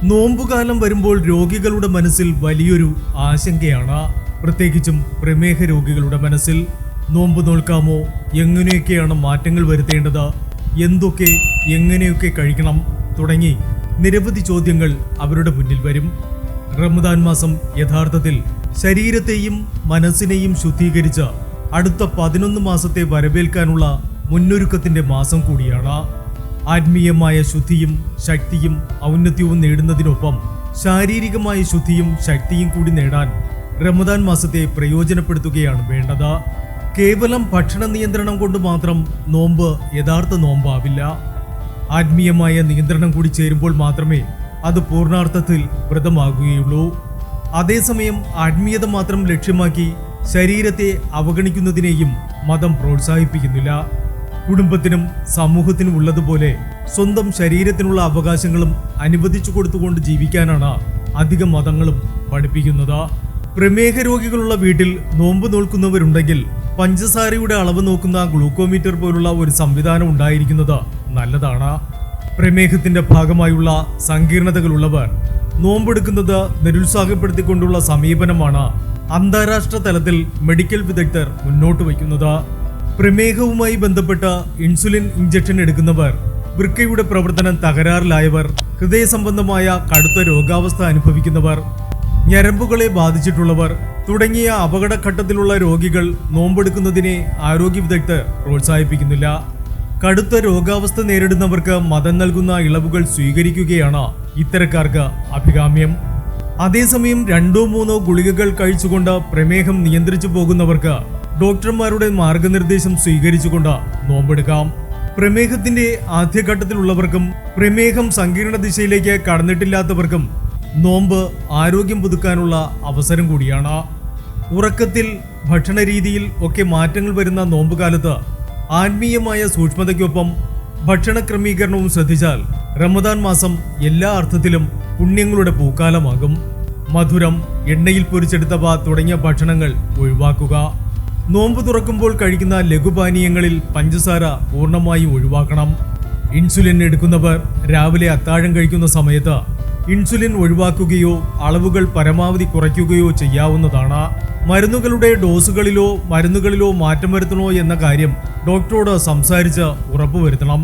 നോമ്പുകാലം വരുമ്പോൾ രോഗികളുടെ മനസ്സിൽ വലിയൊരു ആശങ്കയാണ്. പ്രത്യേകിച്ചും പ്രമേഹ രോഗികളുടെ മനസ്സിൽ. നോമ്പ് നോൽക്കാമോ? എങ്ങനെയൊക്കെയാണ് മാറ്റങ്ങൾ വരുത്തേണ്ടത്? എന്തൊക്കെ എങ്ങനെയൊക്കെ കഴിക്കണം? തുടങ്ങി നിരവധി ചോദ്യങ്ങൾ അവരുടെ മുന്നിൽ വരും. റമദാൻ മാസം യഥാർത്ഥത്തിൽ ശരീരത്തെയും മനസ്സിനെയും ശുദ്ധീകരിച്ച് അടുത്ത 11 മാസത്തെ വരവേൽക്കാനുള്ള മുന്നൊരുക്കത്തിന്റെ മാസം കൂടിയാണ്. ആത്മീയമായ ശുദ്ധിയും ശക്തിയും ഔന്നത്യവും നേടുന്നതിനൊപ്പം ശാരീരികമായ ശുദ്ധിയും ശക്തിയും കൂടി നേടാൻ റമദാൻ മാസത്തെ പ്രയോജനപ്പെടുത്തുകയാണ് വേണ്ടത്. കേവലം ഭക്ഷണ നിയന്ത്രണം കൊണ്ട് മാത്രം നോമ്പ് യഥാർത്ഥ നോമ്പാവില്ല. ആത്മീയമായ നിയന്ത്രണം കൂടി ചേരുമ്പോൾ മാത്രമേ അത് പൂർണ്ണാർത്ഥത്തിൽ വ്രതമാകുകയുള്ളൂ. അതേസമയം ആത്മീയത മാത്രം ലക്ഷ്യമാക്കി ശരീരത്തെ അവഗണിക്കുന്നതിനെയും മതം പ്രോത്സാഹിപ്പിക്കുന്നില്ല. കുടുംബത്തിനും സമൂഹത്തിനും ഉള്ളതുപോലെ സ്വന്തം ശരീരത്തിനുള്ള അവകാശങ്ങളും അനുവദിച്ചു കൊടുത്തുകൊണ്ട് ജീവിക്കാനാണ് അധികം മതങ്ങളും പഠിപ്പിക്കുന്നത്. പ്രമേഹ രോഗികളുള്ള വീട്ടിൽ നോമ്പ് നോൽക്കുന്നവരുണ്ടെങ്കിൽ പഞ്ചസാരയുടെ അളവ് നോക്കുന്ന ഗ്ലൂക്കോമീറ്റർ പോലുള്ള ഒരു സംവിധാനം ഉണ്ടായിരിക്കുന്നത് നല്ലതാണ്. പ്രമേഹത്തിന്റെ ഭാഗമായുള്ള സങ്കീർണതകളുള്ളവർ നോമ്പെടുക്കുന്നത് നിരുത്സാഹപ്പെടുത്തിക്കൊണ്ടുള്ള സമീപനമാണ് അന്താരാഷ്ട്ര തലത്തിൽ മെഡിക്കൽ വിദഗ്ധർ മുന്നോട്ട് വയ്ക്കുന്നത്. പ്രമേഹവുമായി ബന്ധപ്പെട്ട ഇൻസുലിൻ ഇഞ്ചക്ഷൻ എടുക്കുന്നവർ, വൃക്കയുടെ പ്രവർത്തനം തകരാറിലായവർ, ഹൃദയ സംബന്ധമായ കടുത്ത രോഗാവസ്ഥ അനുഭവിക്കുന്നവർ, ഞരമ്പുകളെ ബാധിച്ചിട്ടുള്ളവർ തുടങ്ങിയ അപകടഘട്ടത്തിലുള്ള രോഗികൾ നോമ്പെടുക്കുന്നതിനെ ആരോഗ്യ വിദഗ്ധർ പ്രോത്സാഹിപ്പിക്കുന്നില്ല. കടുത്ത രോഗാവസ്ഥ നേരിടുന്നവർക്ക് മതം നൽകുന്ന ഇളവുകൾ സ്വീകരിക്കുകയാണ് ഇത്തരക്കാർക്ക് അഭികാമ്യം. അതേസമയം 2-3 ഗുളികകൾ കഴിച്ചുകൊണ്ട് പ്രമേഹം നിയന്ത്രിച്ചു പോകുന്നവർക്ക് ഡോക്ടർമാരുടെ മാർഗനിർദ്ദേശം സ്വീകരിച്ചുകൊണ്ട് നോമ്പെടുക്കാം. പ്രമേഹത്തിന്റെ ആദ്യഘട്ടത്തിലുള്ളവർക്കും പ്രമേഹം സങ്കീർണ ദിശയിലേക്ക് കടന്നിട്ടില്ലാത്തവർക്കും നോമ്പ് ആരോഗ്യം പുതുക്കാനുള്ള അവസരം കൂടിയാണ്. ഉറക്കത്തിൽ, ഭക്ഷണ രീതിയിൽ ഒക്കെ മാറ്റങ്ങൾ വരുന്ന നോമ്പുകാലത്ത് ആത്മീയമായ സൂക്ഷ്മതയ്ക്കൊപ്പം ഭക്ഷണ ക്രമീകരണവും ശ്രദ്ധിച്ചാൽ റമദാൻ മാസം എല്ലാ അർത്ഥത്തിലും പുണ്യങ്ങളുടെ പൂക്കാലമാകും. മധുരം, എണ്ണയിൽ പൊരിച്ചെടുത്തവ തുടങ്ങിയ ഭക്ഷണങ്ങൾ ഒഴിവാക്കുക. നോമ്പ് തുറക്കുമ്പോൾ കഴിക്കുന്ന ലഘുപാനീയങ്ങളിൽ പഞ്ചസാര പൂർണ്ണമായും ഒഴിവാക്കണം. ഇൻസുലിൻ എടുക്കുന്നവർ രാവിലെ അത്താഴം കഴിക്കുന്ന സമയത്ത് ഇൻസുലിൻ ഒഴിവാക്കുകയോ അളവുകൾ പരമാവധി കുറയ്ക്കുകയോ ചെയ്യാവുന്നതാണ്. മരുന്നുകളുടെ മരുന്നുകളിലോ മാറ്റം വരുത്തണോ എന്ന കാര്യം ഡോക്ടറോട് സംസാരിച്ച് ഉറപ്പുവരുത്തണം.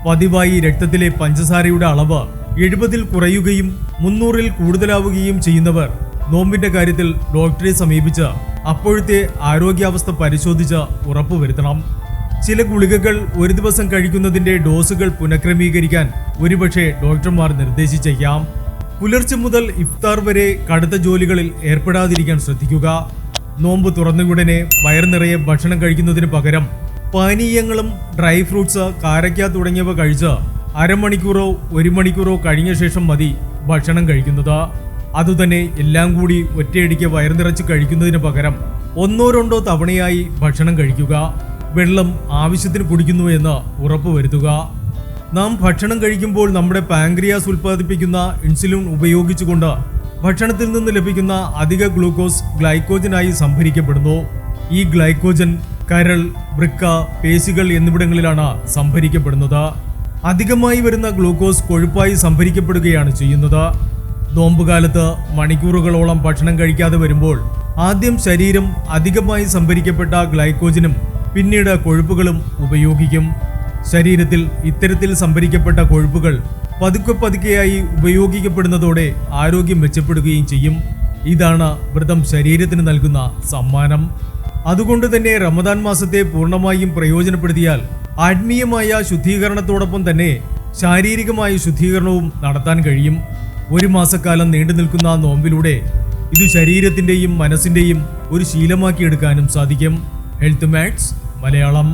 പതിവായി രക്തത്തിലെ പഞ്ചസാരയുടെ അളവ് 70-ൽ കുറയുകയും 300-ൽ കൂടുതലാവുകയും ചെയ്യുന്നവർ നോമ്പിന്റെ കാര്യത്തിൽ ഡോക്ടറെ സമീപിച്ച് അപ്പോഴത്തെ ആരോഗ്യാവസ്ഥ പരിശോധിച്ച് ഉറപ്പുവരുത്തണം. ചില ഗുളികകൾ ഒരു ദിവസം കഴിക്കുന്നതിന്റെ ഡോസുകൾ പുനഃക്രമീകരിക്കാൻ ഒരുപക്ഷെ ഡോക്ടർമാർ നിർദ്ദേശിച്ചേക്കാം. പുലർച്ചെ മുതൽ ഇഫ്താർ വരെ കടുത്ത ജോലികളിൽ ഏർപ്പെടാതിരിക്കാൻ ശ്രദ്ധിക്കുക. നോമ്പ് തുറന്നുടനെ വയർ നിറയെ ഭക്ഷണം കഴിക്കുന്നതിന് പകരം പാനീയങ്ങളും ഡ്രൈ ഫ്രൂട്ട്സ്, കാരക്ക തുടങ്ങിയവ കഴിച്ച് അരമണിക്കൂറോ 1 മണിക്കൂറോ കഴിഞ്ഞ ശേഷം മതി ഭക്ഷണം കഴിക്കുന്നത്. അതുതന്നെ എല്ലാം കൂടി ഒറ്റയടിക്ക് വയർ നിറച്ച് കഴിക്കുന്നതിന് പകരം 1-2 തവണയായി ഭക്ഷണം കഴിക്കുക. വെള്ളം ആവശ്യത്തിന് കുടിക്കുന്നു എന്ന് ഉറപ്പുവരുത്തുക. നാം ഭക്ഷണം കഴിക്കുമ്പോൾ നമ്മുടെ പാൻക്രിയാസ് ഉൽപ്പാദിപ്പിക്കുന്ന ഇൻസുലിൻ ഉപയോഗിച്ചുകൊണ്ട് ഭക്ഷണത്തിൽ നിന്ന് ലഭിക്കുന്ന അധിക ഗ്ലൂക്കോസ് ഗ്ലൈക്കോജനായി സംഭരിക്കപ്പെടുന്നു. ഈ ഗ്ലൈക്കോജൻ കരൾ, വൃക്ക, പേശികൾ എന്നിവിടങ്ങളിലാണ് സംഭരിക്കപ്പെടുന്നത്. അധികമായി വരുന്ന ഗ്ലൂക്കോസ് കൊഴുപ്പായി സംഭരിക്കപ്പെടുകയാണ് ചെയ്യുന്നത്. നോമ്പുകാലത്ത് മണിക്കൂറുകളോളം ഭക്ഷണം കഴിക്കാതെ വരുമ്പോൾ ആദ്യം ശരീരം അധികമായി സംഭരിക്കപ്പെട്ട ഗ്ലൈക്കോജനും പിന്നീട് കൊഴുപ്പുകളും ഉപയോഗിക്കും. ശരീരത്തിൽ ഇത്തരത്തിൽ സംഭരിക്കപ്പെട്ട കൊഴുപ്പുകൾ പതുക്കെയായി ഉപയോഗിക്കപ്പെടുന്നതോടെ ആരോഗ്യം മെച്ചപ്പെടുകയും ചെയ്യും. ഇതാണ് വ്രതം ശരീരത്തിന് നൽകുന്ന സമ്മാനം. അതുകൊണ്ട് തന്നെ റമദാൻ മാസത്തെ പൂർണ്ണമായും പ്രയോജനപ്പെടുത്തിയാൽ ആത്മീയമായ ശുദ്ധീകരണത്തോടൊപ്പം തന്നെ ശാരീരികമായ ശുദ്ധീകരണവും നടത്താൻ കഴിയും. 1 മാസക്കാലം നീണ്ടു നിൽക്കുന്ന നോമ്പിലൂടെ ഇത് ശരീരത്തിന്റെയും മനസ്സിന്റെയും ഒരു ശീലമാക്കിയെടുക്കാനും സാധിക്കും. Health mats Malayalam.